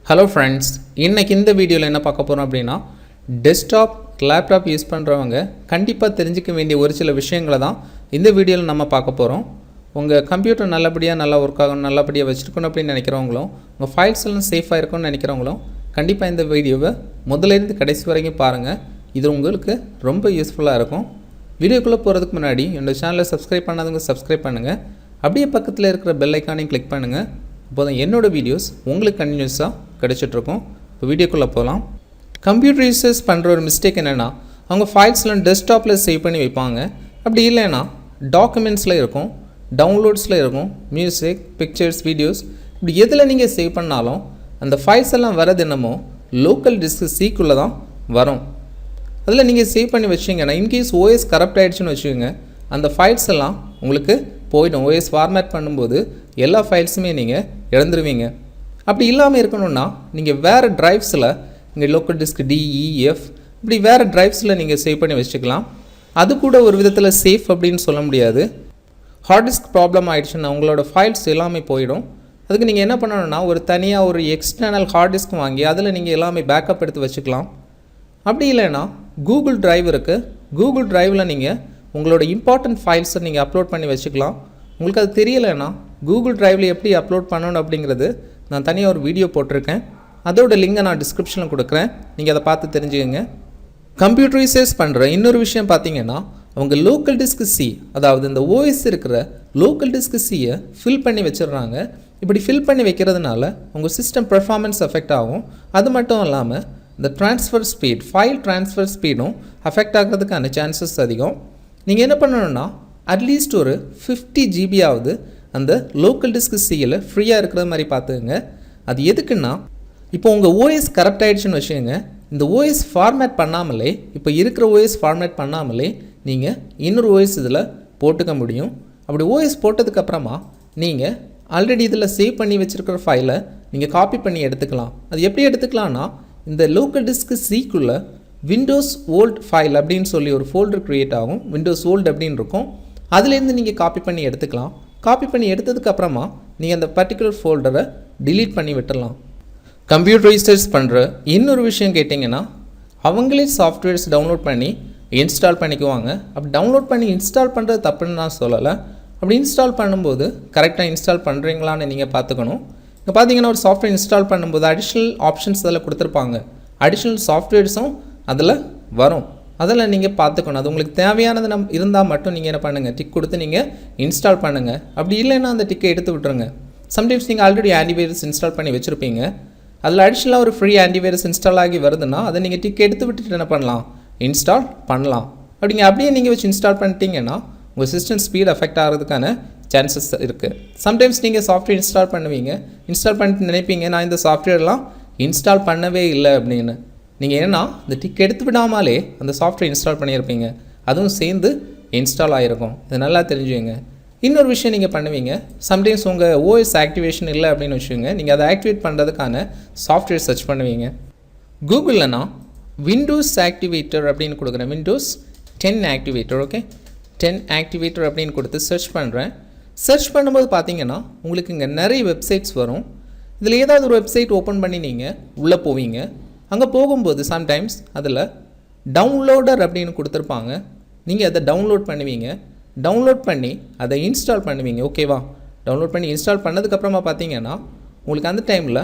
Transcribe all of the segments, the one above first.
Hello friends, இன்றைக்கி இந்த வீடியோவில் என்ன பார்க்க போகிறோம் அப்படின்னா, டெஸ்க்டாப் லேப்டாப் யூஸ் பண்ணுறவங்க கண்டிப்பாக தெரிஞ்சிக்க வேண்டிய ஒரு சில விஷயங்களை தான் இந்த வீடியோவில் நம்ம பார்க்க போகிறோம். உங்கள் கம்ப்யூட்டர் நல்லபடியாக நல்லா ஒர்க் ஆகணும், நல்லபடியாக வச்சுருக்கணும் அப்படின்னு நினைக்கிறவங்களும், உங்கள் ஃபைல்ஸ் எல்லாம் சேஃபாக இருக்கும்னு நினைக்கிறவங்களும் கண்டிப்பாக இந்த வீடியோவை முதலேருந்து கடைசி வரைக்கும் பாருங்கள். இது உங்களுக்கு ரொம்ப யூஸ்ஃபுல்லாக இருக்கும். வீடியோக்குள்ளே போகிறதுக்கு முன்னாடி என்னோடய சேனலை சப்ஸ்கிரைப் பண்ணாதவங்க சப்ஸ்கிரைப் பண்ணுங்கள். அப்படியே பக்கத்தில் இருக்கிற பெல் ஐக்கானையும் கிளிக் பண்ணுங்கள். அப்போதான் என்னோடய வீடியோஸ் உங்களுக்கு கண்டினியூஸாக கிடச்சிட்ருக்கும். இப்போ வீடியோக்குள்ளே போகலாம். கம்ப்யூட்டர் யூசர்ஸ் பண்ணுற ஒரு மிஸ்டேக் என்னென்னா, அவங்க ஃபைல்ஸ்லாம் டெஸ்க்டாப்பில் சேவ் பண்ணி வைப்பாங்க. அப்படி இல்லைன்னா டாக்குமெண்ட்ஸில் இருக்கும், டவுன்லோட்ஸில் இருக்கும், மியூசிக், பிக்சர்ஸ், வீடியோஸ், இப்படி எதில் நீங்கள் சேவ் பண்ணாலும் அந்த ஃபைல்ஸ் எல்லாம் வரது என்னமோ லோக்கல் டிஸ்க் சீக்குள்ளே தான் வரும். அதில் நீங்கள் சேவ் பண்ணி வச்சிங்கன்னா இன்கேஸ் ஓஎஸ் கரப்ட் ஆகிடுச்சுன்னு வச்சுக்கோங்க, அந்த ஃபைல்ஸ் எல்லாம் உங்களுக்கு போய்டும். ஓஎஸ் ஃபார்மேட் பண்ணும்போது எல்லா ஃபைல்ஸுமே நீங்கள் இழந்துருவீங்க. அப்படி இல்லாமல் இருக்கணும்னா நீங்கள் வேறு ட்ரைவ்ஸில் இங்கே லோக்கல் டிஸ்க் டிஇஎஃப் இப்படி வேறு ட்ரைவ்ஸில் நீங்கள் சேவ் பண்ணி வச்சுக்கலாம். அது கூட ஒரு விதத்தில் சேஃப் அப்படின்னு சொல்ல முடியாது. ஹார்ட் டிஸ்க் ப்ராப்ளம் ஆகிடுச்சுன்னா உங்களோட ஃபைல்ஸ் எல்லாமே போயிடும். அதுக்கு நீங்கள் என்ன பண்ணணும்னா ஒரு தனியாக ஒரு எக்ஸ்டர்னல் ஹார்ட் டிஸ்க் வாங்கி அதில் நீங்கள் எல்லாமே பேக்கப் எடுத்து வச்சுக்கலாம். அப்படி இல்லைன்னா கூகுள் ட்ரைவ் இருக்குது. கூகுள் ட்ரைவில் நீங்கள் உங்களோட இம்பார்ட்டன்ட் ஃபைல்ஸை நீங்கள் அப்லோட் பண்ணி வச்சுக்கலாம். உங்களுக்கு அது தெரியலைன்னா கூகுள் ட்ரைவில் எப்படி அப்லோட் பண்ணணும் அப்படிங்கிறது நான் தனியாக ஒரு வீடியோ போட்டிருக்கேன். அதோட லிங்கை நான் டிஸ்கிரிப்ஷனில் கொடுக்குறேன், நீங்கள் அதை பார்த்து தெரிஞ்சுக்கங்க. கம்ப்யூட்டர் யூசேஜ் பண்ணுற இன்னொரு விஷயம் பார்த்தீங்கன்னா, அவங்க லோக்கல் டிஸ்க் சி, அதாவது இந்த ஓஎஸ் இருக்கிற லோக்கல் டிஸ்க் சியை ஃபில் பண்ணி வச்சிடுறாங்க. இப்படி ஃபில் பண்ணி வைக்கிறதுனால உங்கள் சிஸ்டம் பெர்ஃபார்மன்ஸ் எஃபெக்ட் ஆகும். அது மட்டும் இல்லாமல் இந்த ட்ரான்ஸ்ஃபர் ஸ்பீட், ஃபைல் ட்ரான்ஸ்ஃபர் ஸ்பீடும் அஃபெக்ட் ஆகிறதுக்கான சான்சஸ் அதிகம். நீங்கள் என்ன பண்ணணும்னா அட்லீஸ்ட் ஒரு 50 ஜிபியாவது அந்த லோக்கல் டிஸ்க் சியில் ஃப்ரீயாக இருக்கிற மாதிரி பார்த்துக்கங்க. அது எதுக்குன்னா, இப்போ உங்கள் ஓஎஸ் கரப்ட் ஆகிடுச்சுன்னு வச்சுக்கோங்க, இந்த ஓஎஸ் ஃபார்மேட் பண்ணாமலே, இப்போ இருக்கிற ஓஎஸ் ஃபார்மேட் பண்ணாமலே நீங்கள் இன்னொரு ஓஎஸ் இதில் போட்டுக்க முடியும். அப்படி ஓஎஸ் போட்டதுக்கப்புறமா நீங்கள் ஆல்ரெடி இதில் சேவ் பண்ணி வச்சுருக்கிற ஃபைலை நீங்கள் காப்பி பண்ணி எடுத்துக்கலாம். அது எப்படி எடுத்துக்கலாம்னா, இந்த லோக்கல் டிஸ்க் சிக்குள்ளே விண்டோஸ் ஓல்ட் ஃபைல் அப்படின்னு சொல்லி ஒரு ஃபோல்டர் க்ரியேட் ஆகும். விண்டோஸ் ஓல்ட் அப்படின்னு இருக்கும். அதுலேருந்து நீங்கள் காப்பி பண்ணி எடுத்துக்கலாம். காப்பி பண்ணி எடுத்ததுக்கப்புறமா நீங்கள் அந்த பர்டிகுலர் ஃபோல்டரை டிலீட் பண்ணி விட்டுடலாம். கம்ப்யூட்டர் யூசர்ஸ் பண்ணுற இன்னொரு விஷயம் கேட்டிங்கன்னா, அவங்களே சாஃப்ட்வேர்ஸ் டவுன்லோட் பண்ணி இன்ஸ்டால் பண்ணிக்குவாங்க. அப்படி டவுன்லோட் பண்ணி இன்ஸ்டால் பண்ணுறது தப்புன்னு நான் சொல்லலை. அப்படி இன்ஸ்டால் பண்ணும்போது கரெக்டாக இன்ஸ்டால் பண்ணுறீங்களான்னு நீங்கள் பார்த்துக்கணும். இப்போ பார்த்தீங்கன்னா ஒரு சாஃப்ட்வேர் இன்ஸ்டால் பண்ணும்போது அடிஷ்னல் ஆப்ஷன்ஸ் அதில் கொடுத்துருப்பாங்க. அடிஷ்னல் சாஃப்ட்வேர்ஸும் அதில் வரும். அதில் நீங்கள் பார்த்துக்கணும். அது உங்களுக்கு தேவையானது இருந்தால் மட்டும் நீங்கள் என்ன பண்ணுங்கள், டிக் கொடுத்து நீங்கள் இன்ஸ்டால் பண்ணுங்கள். அப்படி இல்லைன்னா அந்த டிக்கை எடுத்து விட்டுருங்க. சம்டைம்ஸ் நீங்கள் ஆல்ரெடி ஆன்டிவைரஸ் இன்ஸ்டால் பண்ணி வச்சுருப்பீங்க. அதில் அடிஷ்னலாக ஒரு ஃப்ரீ ஆன்டிவைரஸ் இன்ஸ்டால் ஆகி வருதுன்னா அதை நீங்கள் டிக் எடுத்து விட்டுட்டு என்ன பண்ணலாம், இன்ஸ்டால் பண்ணலாம். அப்படியே நீங்கள் வச்சு இன்ஸ்டால் பண்ணிட்டீங்கன்னா உங்கள் சிஸ்டம் ஸ்பீட் அஃபெக்ட் ஆகிறதுக்கான சான்சஸ் இருக்குது. சம்டைம்ஸ் நீங்கள் சாஃப்ட்வேர் இன்ஸ்டால் பண்ணுவீங்க, இன்ஸ்டால் பண்ணிட்டு நினைப்பீங்க நான் இந்த சாஃப்ட்வேர்லாம் இன்ஸ்டால் பண்ணவே இல்லை அப்படின்னு. நீங்கள் ஏன்னா இந்த டிக் எடுத்து விடாமலே அந்த சாஃப்ட்வேர் இன்ஸ்டால் பண்ணியிருப்பீங்க, அதுவும் சேர்ந்து இன்ஸ்டால் ஆகிருக்கும். இது நல்லா தெரிஞ்சுங்க. இன்னொரு விஷயம் நீங்கள் பண்ணுவீங்க, சம்டைம்ஸ் உங்கள் ஓஎஸ் ஆக்டிவேஷன் இல்லை அப்படின்னு வச்சுக்கோங்க, நீங்கள் அதை ஆக்டிவேட் பண்ணுறதுக்கான சாஃப்ட்வேர் சர்ச் பண்ணுவீங்க. கூகுளில்னா விண்டோஸ் ஆக்டிவேட்டர் அப்படின்னு கொடுக்குறேன், விண்டோஸ் 10 ஆக்டிவேட்டர், ஓகே 10 ஆக்டிவேட்டர் அப்படின்னு கொடுத்து சர்ச் பண்ணுறேன். சர்ச் பண்ணும்போது பார்த்தீங்கன்னா உங்களுக்கு இங்கே நிறைய வெப்சைட்ஸ் வரும். இதில் ஏதாவது ஒரு வெப்சைட் ஓப்பன் பண்ணி நீங்கள் உள்ளே போவீங்க. அங்கே போகும்போது சம்டைம்ஸ் அதில் டவுன்லோடர் அப்படின்னு கொடுத்துருப்பாங்க. நீங்கள் அதை டவுன்லோட் பண்ணுவீங்க. டவுன்லோட் பண்ணி அதை இன்ஸ்டால் பண்ணுவீங்க. ஓகேவா, டவுன்லோட் பண்ணி இன்ஸ்டால் பண்ணதுக்கப்புறமா பார்த்தீங்கன்னா உங்களுக்கு அந்த டைமில்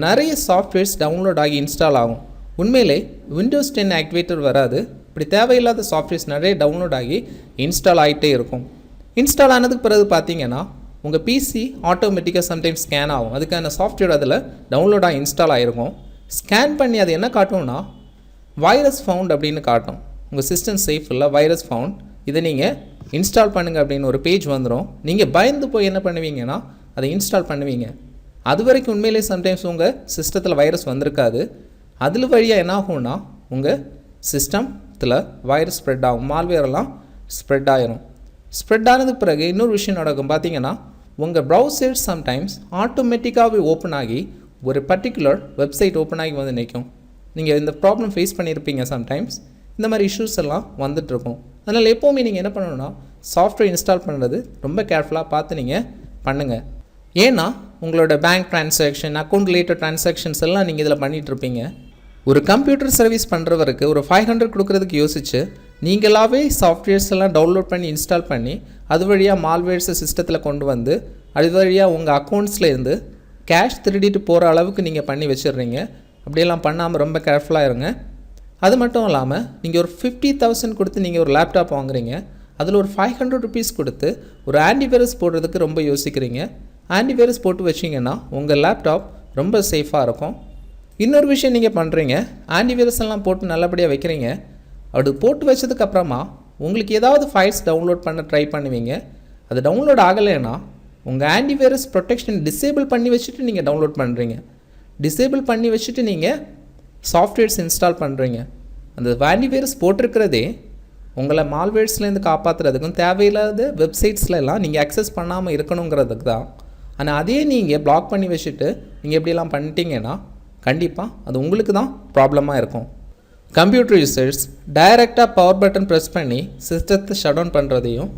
நிறைய சாஃப்ட்வேர்ஸ் டவுன்லோட் ஆகி இன்ஸ்டால் ஆகும். உண்மையிலே விண்டோஸ் 10 ஆக்டிவேட்டர் வராது. இப்படி தேவையில்லாத சாஃப்ட்வேர்ஸ் நிறைய டவுன்லோட் ஆகி இன்ஸ்டால் ஆகிட்டே இருக்கும். இன்ஸ்டால் ஆனதுக்கு பிறகு பார்த்தீங்கன்னா உங்கள் பிசி ஆட்டோமேட்டிக்காக சம்டைம்ஸ் ஸ்கேன் ஆகும். அதுக்கான சாஃப்ட்வேர் அதில் டவுன்லோட் ஆகி இன்ஸ்டால் ஆகிருக்கும். ஸ்கேன் பண்ணி அது என்ன காட்டும்னா வைரஸ் ஃபவுண்ட் அப்படின்னு காட்டும். உங்கள் சிஸ்டம் சேஃப் இல்லை, வைரஸ் ஃபவுண்ட், இதை நீங்கள் இன்ஸ்டால் பண்ணுங்கள் அப்படின்னு ஒரு பேஜ் வந்துடும். நீங்கள் பயந்து போய் என்ன பண்ணுவீங்கன்னா அதை இன்ஸ்டால் பண்ணுவீங்க. அது வரைக்கும் உண்மையிலே சம்டைம்ஸ் உங்கள் சிஸ்டத்தில் வைரஸ் வந்திருக்காது. அதில் வழியாக என்ன ஆகும்னா உங்கள் சிஸ்டத்தில் வைரஸ் ஸ்ப்ரெட் ஆகும், மால்வேரெல்லாம் ஸ்ப்ரெட் ஆகிரும். ஸ்ப்ரெட் ஆனதுக்கு பிறகு இன்னொரு விஷயம் நடக்கும். பார்த்தீங்கன்னா உங்கள் ப்ரௌசர் சம்டைம்ஸ் ஆட்டோமேட்டிக்காகவே ஓப்பன் ஆகி ஒரு பர்டிகுலர் வெப்சைட் ஓப்பன் ஆகி வந்து நிற்கும். நீங்கள் இந்த ப்ராப்ளம் ஃபேஸ் பண்ணியிருப்பீங்க. சம்டைம்ஸ் இந்த மாதிரி இஷ்யூஸ் எல்லாம் வந்துட்டுருக்கும். அதனால் எப்போவுமே நீங்கள் என்ன பண்ணணும்னா சாஃப்ட்வேர் இன்ஸ்டால் பண்ணுறது ரொம்ப கேர்ஃபுல்லாக பார்த்து நீங்கள் பண்ணுங்கள். ஏன்னா உங்களோட bank transaction, account related transactions எல்லாம் நீங்கள் இதில் பண்ணிகிட்ருப்பீங்க. ஒரு கம்ப்யூட்டர் சர்வீஸ் பண்ணுறவருக்கு ஒரு 500 கொடுக்குறதுக்கு யோசிச்சு நீங்களாகவே சாஃப்ட்வேர்ஸ் எல்லாம் டவுன்லோட் பண்ணி இன்ஸ்டால் பண்ணி அது வழியாக மால்வேர்ஸை சிஸ்டத்தில் கொண்டு வந்து அது வழியாக உங்கள் அக்கௌண்ட்ஸ்லேருந்து கேஷ் திருடிட்டு போகிற அளவுக்கு நீங்கள் பண்ணி வச்சிடுறீங்க. அப்படியெல்லாம் பண்ணாமல் ரொம்ப கேர்ஃபுல்லாக இருங்க. அது மட்டும் இல்லாமல் நீங்கள் ஒரு 50,000 கொடுத்து நீங்கள் ஒரு லேப்டாப் வாங்குறீங்க, அதில் ஒரு 500 ருபீஸ் கொடுத்து ஒரு ஆன்டிவைரஸ் போடுறதுக்கு ரொம்ப யோசிக்கிறீங்க. ஆன்டிவைரஸ் போட்டு வச்சிங்கன்னா உங்கள் லேப்டாப் ரொம்ப சேஃபாக இருக்கும். இன்னொரு விஷயம் நீங்கள் பண்ணுறீங்க, ஆன்டிவைரஸ் எல்லாம் போட்டு நல்லபடியாக வைக்கிறீங்க. அப்படி போட்டு வச்சதுக்கப்புறமா உங்களுக்கு ஏதாவது ஃபைல்ஸ் டவுன்லோட் பண்ண ட்ரை பண்ணுவீங்க. அது டவுன்லோட் ஆகலைன்னா உங்கள் ஆன்டிவைரஸ் ப்ரொடெக்ஷன் டிசேபிள் பண்ணி வச்சுட்டு நீங்கள் டவுன்லோட் பண்ணுறீங்க. டிசேபிள் பண்ணி வச்சுட்டு நீங்கள் சாஃப்ட்வேர்ஸ் இன்ஸ்டால் பண்ணுறீங்க. அந்த ஆன்டிவைரஸ் போட்டிருக்கிறதே உங்களை மால்வேர்ஸ்லேருந்து காப்பாற்றுறதுக்கும் தேவையில்லாத வெப்சைட்ஸ்லாம் நீங்கள் அக்சஸ் பண்ணாமல் இருக்கணுங்கிறதுக்கு தான். ஆனால் அதே நீங்கள் பிளாக் பண்ணி வச்சுட்டு நீங்கள் எப்படிலாம் பண்ணிட்டீங்கன்னா கண்டிப்பாக அது உங்களுக்கு தான் ப்ராப்ளமாக இருக்கும். கம்ப்யூட்டர் யூசர்ஸ் டைரெக்டாக பவர் பட்டன் ப்ரெஸ் பண்ணி சிஸ்டத்தை ஷட் டவுன் பண்ணுறதையும்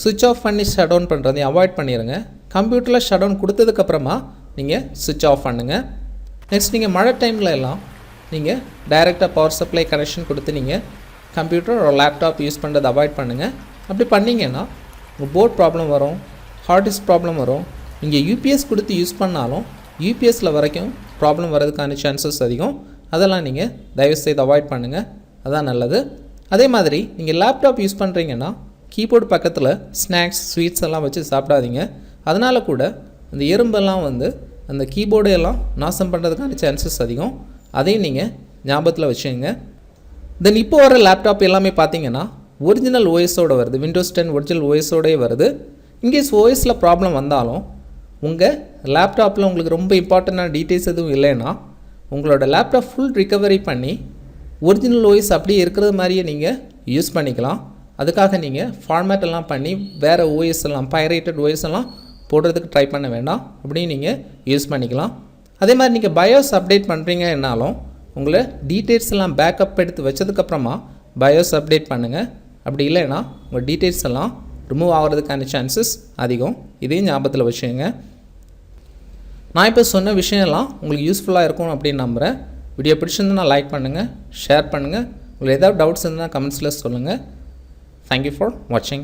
சுவிட்ச் ஆஃப் பண்ணி ஷட் டவுன் பண்ணுறதையும் அவாய்ட் பண்ணிடுங்க. கம்ப்யூட்டரில் ஷட் டவுன் கொடுத்ததுக்கப்புறமா நீங்கள் சுவிட்ச் ஆஃப் பண்ணுங்கள். நெக்ஸ்ட் நீங்கள் மழை டைமில் எல்லாம் நீங்கள் டைரெக்டாக பவர் சப்ளை கனெக்ஷன் கொடுத்து நீங்கள் கம்ப்யூட்டர் ஒரு லேப்டாப் யூஸ் பண்ணுறதை அவாய்ட் பண்ணுங்கள். அப்படி பண்ணிங்கன்னா உங்கள் போர்ட் ப்ராப்ளம் வரும், ஹார்ட் டிஸ்க் ப்ராப்ளம் வரும். நீங்கள் யூபிஎஸ் கொடுத்து யூஸ் பண்ணாலும் யூபிஎஸ்சில் வரைக்கும் ப்ராப்ளம் வரதுக்கான சான்சஸ் அதிகம். அதெல்லாம் நீங்கள் தயவுசெய்து அவாய்ட் பண்ணுங்கள், அதான் நல்லது. அதே மாதிரி நீங்கள் லேப்டாப் யூஸ் பண்ணுறீங்கன்னா கீபோர்டு பக்கத்தில் ஸ்நாக்ஸ், ஸ்வீட்ஸ் எல்லாம் வச்சு சாப்பிடாதீங்க. அதனால் கூட அந்த எறும்பெல்லாம் வந்து அந்த கீபோர்டு எல்லாம் நாசம் பண்ணுறதுக்கான சான்சஸ் அதிகம். அதையும் நீங்கள் ஞாபகத்தில் வச்சுங்க. தென் இப்போ வர லேப்டாப் எல்லாமே பார்த்தீங்கன்னா ஒரிஜினல் ஓஎஸோடு வருது. விண்டோஸ் 10 ஒரிஜினல் ஓஎஸோடே வருது. இன்கேஸ் ஓஎஸில் ப்ராப்ளம் வந்தாலும் உங்கள் லேப்டாப்பில் உங்களுக்கு ரொம்ப இம்பார்ட்டண்டான டீட்டெயில்ஸ் எதுவும் இல்லைன்னா உங்களோட லேப்டாப் ஃபுல் ரிகவரி பண்ணி ஒரிஜினல் ஓஎஸ் அப்படியே இருக்கிறது மாதிரியே நீங்கள் யூஸ் பண்ணிக்கலாம். அதுக்காக நீங்கள் ஃபார்மேட் எல்லாம் பண்ணி வேறு ஓஎஸ் எல்லாம் பைரேட்டட் ஓஎஸ் எல்லாம் போடுறதுக்கு ட்ரை பண்ண வேண்டாம். அப்படியும் நீங்கள் யூஸ் பண்ணிக்கலாம். அதே மாதிரி நீங்கள் பயோஸ் அப்டேட் பண்ணுறீங்கன்னாலும் உங்களை டீட்டெயில்ஸ் எல்லாம் பேக்கப் எடுத்து வச்சதுக்கப்புறமா பயோஸ் அப்டேட் பண்ணுங்கள். அப்படி இல்லைன்னா உங்கள் டீட்டெயில்ஸ் எல்லாம் ரிமூவ் ஆகிறதுக்கான சான்சஸ் அதிகம். இதையும் ஞாபகத்தில் வச்சுங்க. நான் இப்போ சொன்ன விஷயம்லாம் உங்களுக்கு யூஸ்ஃபுல்லாக இருக்கும் அப்படின்னு நம்புகிறேன். வீடியோ பிடிச்சிருந்தா லைக் பண்ணுங்கள், ஷேர் பண்ணுங்கள். உங்களுக்கு ஏதாவது டவுட்ஸ் இருந்தால் கமெண்ட்ஸில் சொல்லுங்கள். தேங்க்யூ ஃபார் வாட்சிங்.